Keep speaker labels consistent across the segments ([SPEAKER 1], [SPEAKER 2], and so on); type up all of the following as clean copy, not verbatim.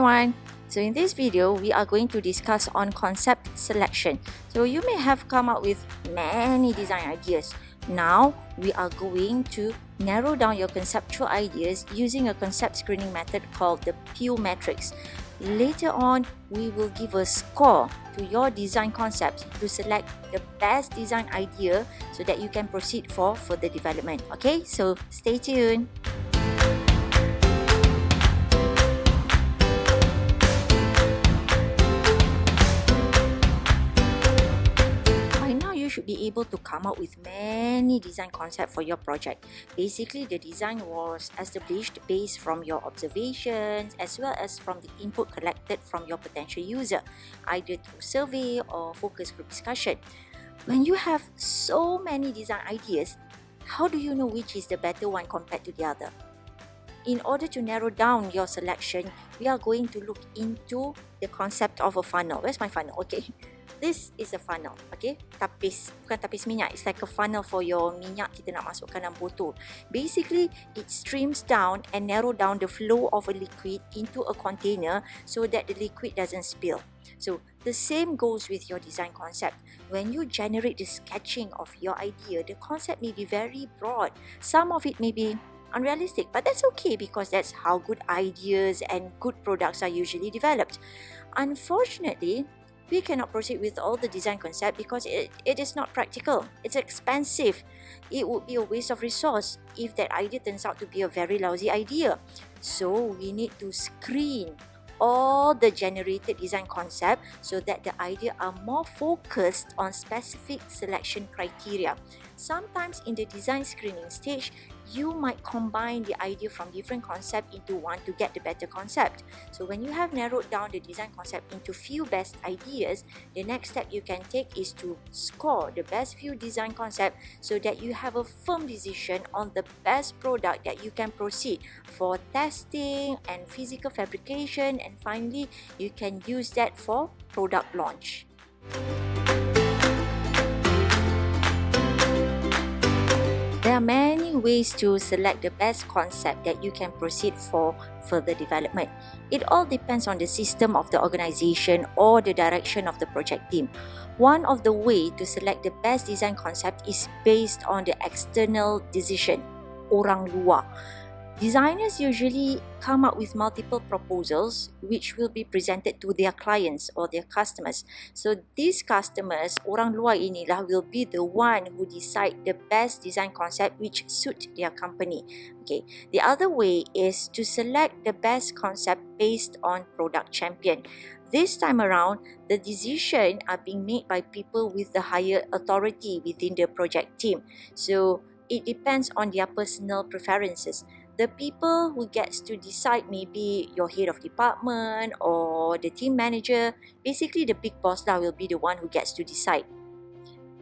[SPEAKER 1] everyone! So in this video, we are going to discuss on concept selection. So you may have come up with many design ideas. Now, we are going to narrow down your conceptual ideas using a concept screening method called the Peel Matrix. Later on, we will give a score to your design concepts to select the best design idea so that you can proceed for further development. Okay, so stay tuned. You should be able to come up with many design concepts for your project. Basically, the design was established based from your observations as well as from the input collected from your potential user, either through survey or focus group discussion. When you have so many design ideas, how do you know which is the better one compared to the other? In order to narrow down your selection, we are going to look into the concept of a funnel. Where's my funnel? Okay. This is a funnel, okay? Tapis, bukan tapis minyak. It's like a funnel for your minyak kita nak masukkan dalam botol. Basically, it streams down and narrow down the flow of a liquid into a container so that the liquid doesn't spill. So, the same goes with your design concept. When you generate the sketching of your idea, the concept may be very broad. Some of it may be unrealistic, but that's okay because that's how good ideas and good products are usually developed. Unfortunately, we cannot proceed with all the design concept because it is not practical. It's expensive. It would be a waste of resource if that idea turns out to be a very lousy idea. So we need to screen all the generated design concept so that the idea are more focused on specific selection criteria. Sometimes in the design screening stage, you might combine the idea from different concepts into one to get the better concept. So when you have narrowed down the design concept into few best ideas, the next step you can take is to score the best few design concept so that you have a firm decision on the best product that you can proceed for testing and physical fabrication, and finally you can use that for product launch. There are many ways to select the best concept that you can proceed for further development. It all depends on the system of the organization or the direction of the project team. One of the ways to select the best design concept is based on the external decision, orang luar. Designers usually come up with multiple proposals which will be presented to their clients or their customers. So these customers, orang luar inilah, will be the one who decide the best design concept which suit their company. Okay. The other way is to select the best concept based on product champion. This time around, the decisions are being made by people with the higher authority within the project team. So it depends on their personal preferences. The people who gets to decide may be your head of department or the team manager. Basically, the big boss now will be the one who gets to decide.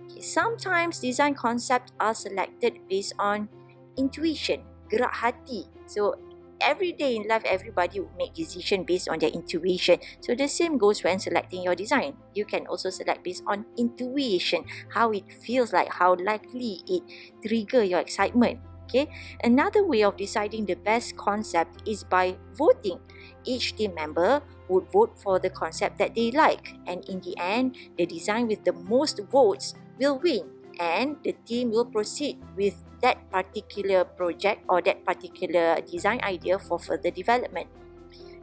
[SPEAKER 1] Okay, sometimes design concepts are selected based on intuition, gerak hati. So every day in life, everybody would make decision based on their intuition. So the same goes when selecting your design. You can also select based on intuition, how it feels like, how likely it trigger your excitement. Okay. Another way of deciding the best concept is by voting. Each team member would vote for the concept that they like, and in the end, the design with the most votes will win, and the team will proceed with that particular project or that particular design idea for further development.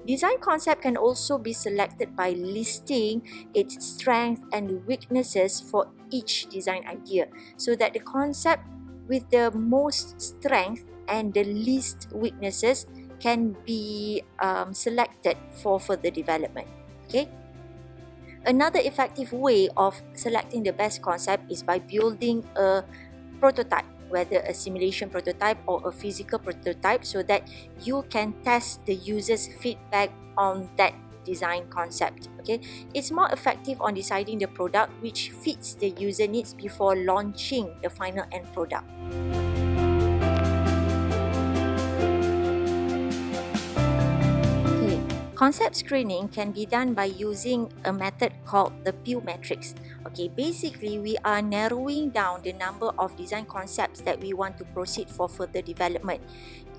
[SPEAKER 1] Design concept can also be selected by listing its strengths and weaknesses for each design idea, so that the concept with the most strength and the least weaknesses can be selected for further development. Okay. Another effective way of selecting the best concept is by building a prototype, whether a simulation prototype or a physical prototype, so that you can test the user's feedback on that design concept. Okay, it's more effective on deciding the product which fits the user needs before launching the final end product. Okay. Concept screening can be done by using a method called the Peel Matrix. Okay, basically we are narrowing down the number of design concepts that we want to proceed for further development.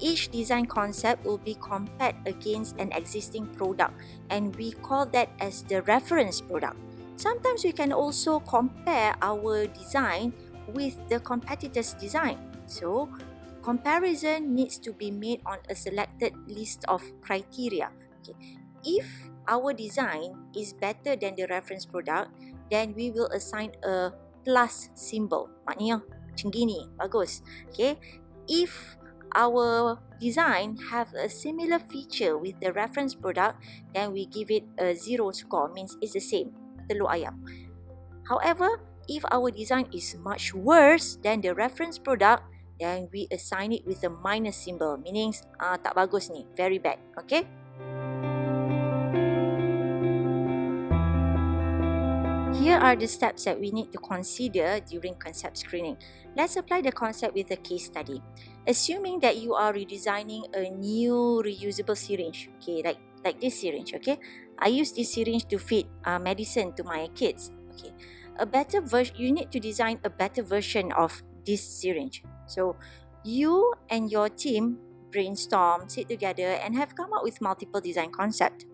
[SPEAKER 1] each design concept will be compared against an existing product, and we call that as the reference product. Sometimes we can also compare our design with the competitor's design. So, comparison needs to be made on a selected list of criteria. Okay. If our design is better than the reference product, then we will assign a plus symbol. Maknanya macam gini, bagus. Okay. If our design have a similar feature with the reference product, then we give it a 0 score, means it's the same. Telur ayam. However, if our design is much worse than the reference product, then we assign it with a minus symbol, meaning tak bagus ni, very bad. Okay. Here are the steps that we need to consider during concept screening. Let's apply the concept with a case study. Assuming that you are redesigning a new reusable syringe, okay, like this syringe, okay. I use this syringe to feed medicine to my kids, okay. You need to design a better version of this syringe. So, you and your team brainstorm, sit together and have come up with multiple design concepts.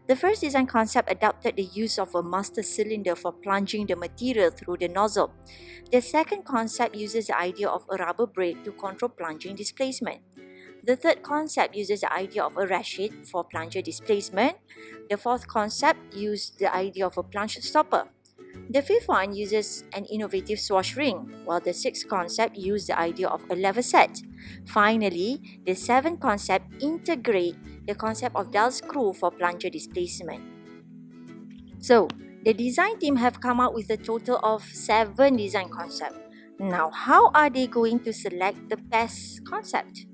[SPEAKER 1] The first design concept adopted the use of a master cylinder for plunging the material through the nozzle. The second concept uses the idea of a rubber brake to control plunging displacement. The third concept uses the idea of a ratchet for plunger displacement. The fourth concept used the idea of a plunge stopper. The fifth one uses an innovative swash ring, while the sixth concept used the idea of a lever set. Finally, the seventh concept integrate the concept of dull screw for plunger displacement. So, the design team have come up with a total of 7 design concepts. Now, how are they going to select the best concept?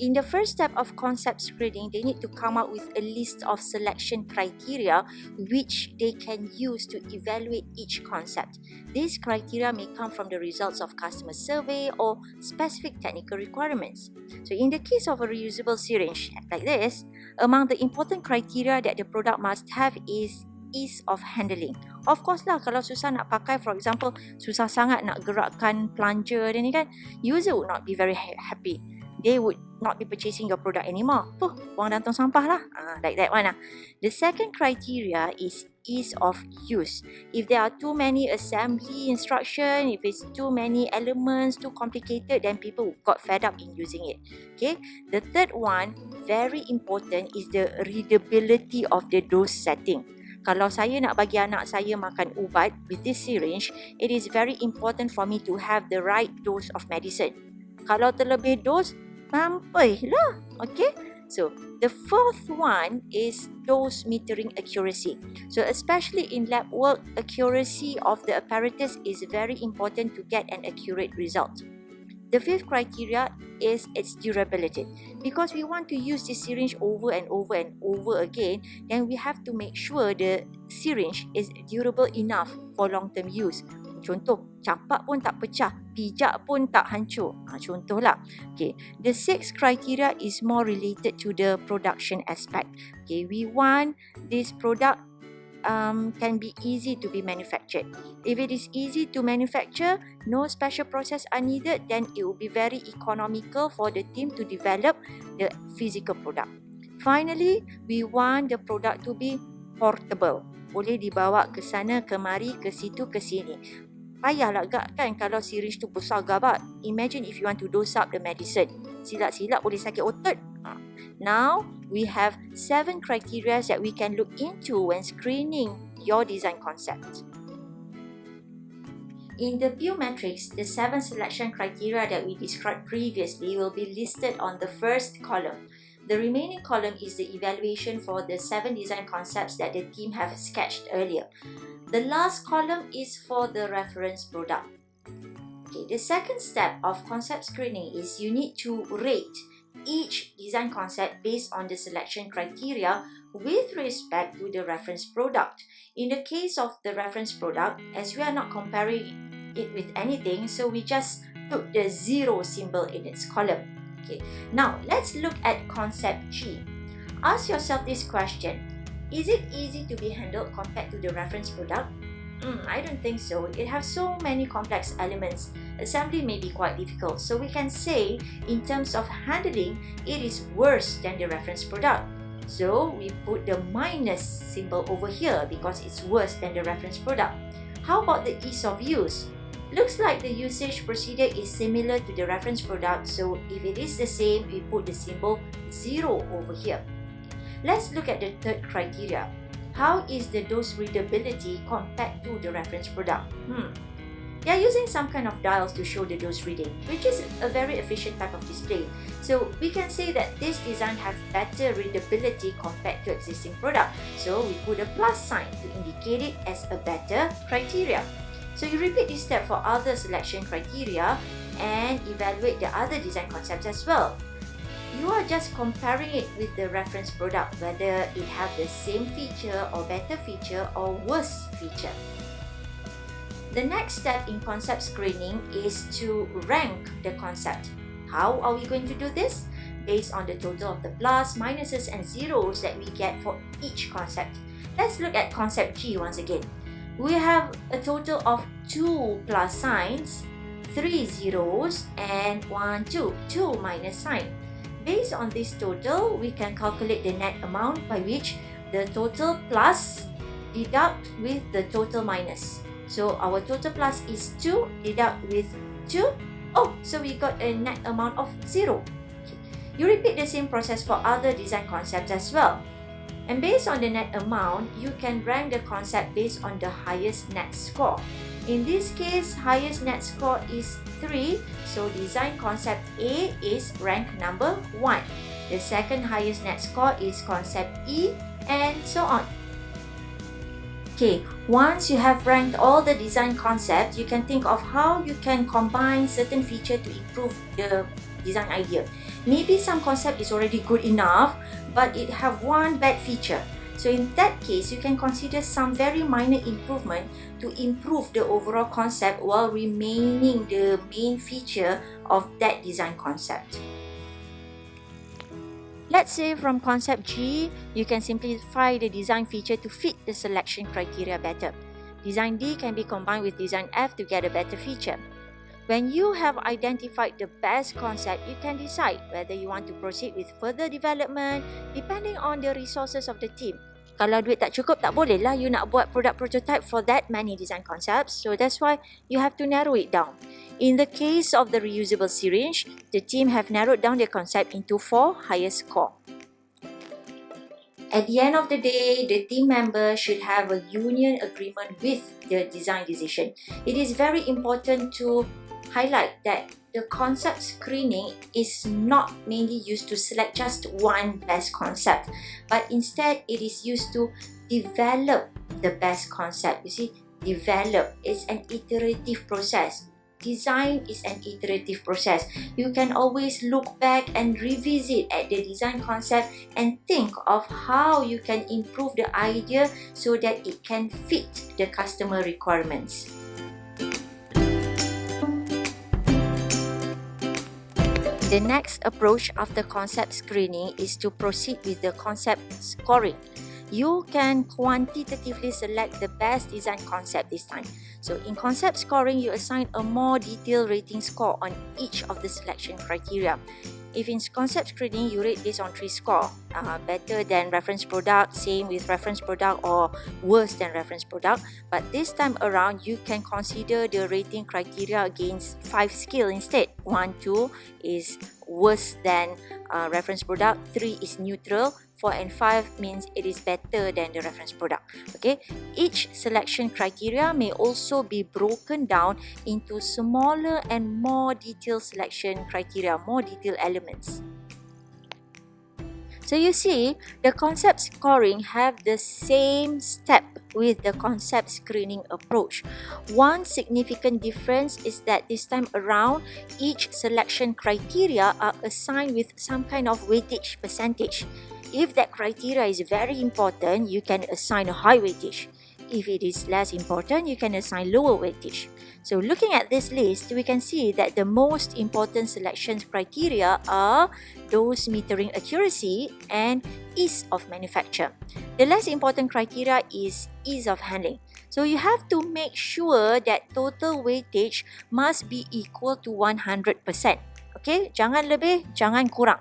[SPEAKER 1] In the first step of concept screening, they need to come up with a list of selection criteria which they can use to evaluate each concept. These criteria may come from the results of customer survey or specific technical requirements. So in the case of a reusable syringe like this, among the important criteria that the product must have is ease of handling. Of course lah, kalau susah nak pakai, for example, susah sangat nak gerakkan plunger dia ni kan, user would not be very happy. They would not be purchasing your product anymore. Buang dalam tong sampah lah. Like that one. The second criteria is ease of use. If there are too many assembly instructions, if it's too many elements, too complicated, then people got fed up in using it. Okay. The third one, very important, is the readability of the dose setting. Kalau saya nak bagi anak saya makan ubat with this syringe, it is very important for me to have the right dose of medicine. Kalau terlebih dos, mampai lah. Okay. So, the fourth one is dose metering accuracy. So, especially in lab work, accuracy of the apparatus is very important to get an accurate result. The fifth criteria is its durability. Because we want to use this syringe over and over and over again, then we have to make sure the syringe is durable enough for long-term use. Contoh, campak pun tak pecah, pijak pun tak hancur. Contohlah. Okay. The sixth criteria is more related to the production aspect. Okay, we want this product can be easy to be manufactured. If it is easy to manufacture, no special process are needed, then it will be very economical for the team to develop the physical product. Finally, we want the product to be portable. Boleh dibawa ke sana, kemari, ke situ, ke sini. Payahlah agak kan kalau syringe tu besar gabak. Imagine if you want to dose up the medicine. Silap-silap boleh sakit otot. Now, we have 7 criteria that we can look into when screening your design concept. In the view matrix, the 7 selection criteria that we described previously will be listed on the first column. The remaining column is the evaluation for the 7 design concepts that the team have sketched earlier. The last column is for the reference product. Okay, the second step of concept screening is you need to rate each design concept based on the selection criteria with respect to the reference product. In the case of the reference product, as we are not comparing it with anything, so we just put the 0 symbol in its column. Okay. Now, let's look at concept G. Ask yourself this question. Is it easy to be handled compared to the reference product? I don't think so. It has so many complex elements. Assembly may be quite difficult. So we can say, in terms of handling, it is worse than the reference product. So we put the minus symbol over here because it's worse than the reference product. How about the ease of use? Looks like the usage procedure is similar to the reference product, so if it is the same, we put the symbol 0 over here. Let's look at the third criteria. How is the dose readability compared to the reference product? They are using some kind of dials to show the dose reading, which is a very efficient type of display. So we can say that this design has better readability compared to existing product. So we put a plus sign to indicate it as a better criteria. So you repeat this step for other selection criteria and evaluate the other design concepts as well. You are just comparing it with the reference product, whether it have the same feature or better feature or worse feature. The next step in concept screening is to rank the concept. How are we going to do this? Based on the total of the plus, minuses and zeros that we get for each concept. Let's look at concept G once again. We have a total of 2 plus signs, 3 zeros, and 2 minus sign. Based on this total, we can calculate the net amount by which the total plus deduct with the total minus. So our total plus is 2, deduct with 2. So we got a net amount of 0. Okay. You repeat the same process for other design concepts as well. And based on the net amount, you can rank the concept based on the highest net score. In this case, highest net score is 3, so design concept A is rank number 1. The second highest net score is concept E, and so on. Okay, once you have ranked all the design concepts, you can think of how you can combine certain features to improve the design idea. Maybe some concept is already good enough, but it have one bad feature. So in that case, you can consider some very minor improvement to improve the overall concept while remaining the main feature of that design concept. Let's say from concept G, you can simplify the design feature to fit the selection criteria better. Design D can be combined with design F to get a better feature. When you have identified the best concept, you can decide whether you want to proceed with further development depending on the resources of the team. Kalau duit tak cukup, tak boleh lah you nak buat product prototype for that many design concepts. So that's why you have to narrow it down. In the case of the reusable syringe, the team have narrowed down their concept into 4 highest score. At the end of the day, the team member should have a union agreement with the design decision. It is very important to highlight that the concept screening is not mainly used to select just one best concept, but instead it is used to develop the best concept. You see, develop is an iterative process. Design is an iterative process. You can always look back and revisit at the design concept and think of how you can improve the idea so that it can fit the customer requirements. The next approach after concept screening is to proceed with the concept scoring. You can quantitatively select the best design concept this time. So in concept scoring, you assign a more detailed rating score on each of the selection criteria. If in concept screening, you rate based on 3 score, better than reference product, same with reference product, or worse than reference product. But this time around, you can consider the rating criteria against 5 scale instead. 1, 2 is worse than reference product, 3 is neutral, 4 and 5 means it is better than the reference product. Okay, each selection criteria may also be broken down into smaller and more detailed selection criteria, more detailed elements. So you see, the concept scoring have the same step with the concept screening approach. One significant difference is that this time around, each selection criteria are assigned with some kind of weightage percentage. If that criteria is very important, you can assign a high weightage. if it is less important, you can assign lower weightage. So looking at this list, we can see that the most important selection criteria are dose metering accuracy and ease of manufacture. The less important criteria is ease of handling. So you have to make sure that total weightage must be equal to 100%. Okay, jangan lebih, jangan kurang.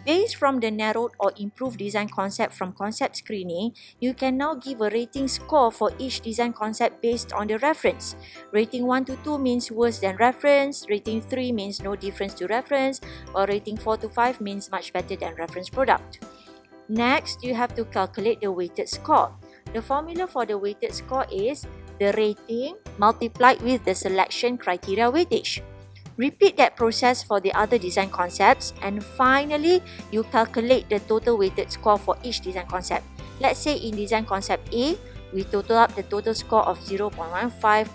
[SPEAKER 1] Based from the narrowed or improved design concept from concept screening, you can now give a rating score for each design concept based on the reference. Rating 1 to 2 means worse than reference, rating 3 means no difference to reference, or rating 4 to 5 means much better than reference product. Next, you have to calculate the weighted score. The formula for the weighted score is the rating multiplied with the selection criteria weightage. Repeat that process for the other design concepts, and finally, you calculate the total weighted score for each design concept. Let's say in design concept A, we total up the total score of 0.15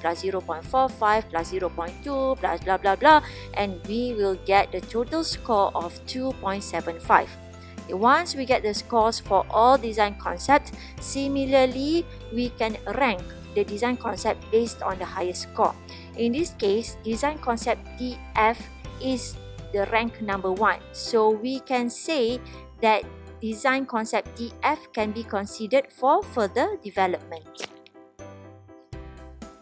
[SPEAKER 1] plus 0.45 plus 0.2 plus blah blah blah, and we will get the total score of 2.75. Once we get the scores for all design concepts, similarly, we can rank the design concept based on the highest score. In this case, design concept DF is the rank number 1. So we can say that design concept DF can be considered for further development.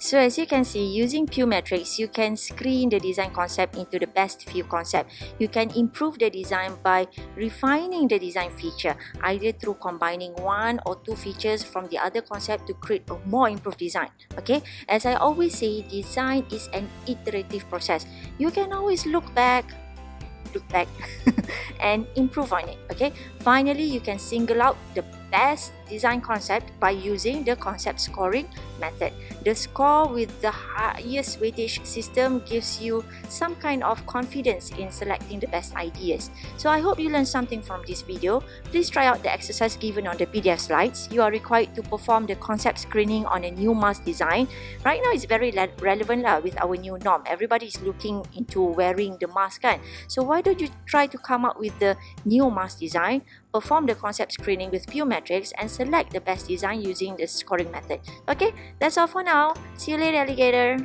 [SPEAKER 1] So as you can see, using Pewmetrics, you can screen the design concept into the best few concept. You can improve the design by refining the design feature, either through combining 1 or 2 features from the other concept to create a more improved design. Okay, as I always say, design is an iterative process. You can always look back and improve on it. Okay, finally, you can single out the best design concept by using the concept scoring method. The score with the highest weightage system gives you some kind of confidence in selecting the best ideas. So I hope you learned something from this video. Please try out the exercise given on the PDF slides. You are required to perform the concept screening on a new mask design. Right now it's very relevant with our new norm. Everybody is looking into wearing the mask, kan? So why don't you try to come up with the new mask design, perform the concept screening with Pewmetrics, and select the best design using the scoring method. Okay, that's all for now. See you later, alligator.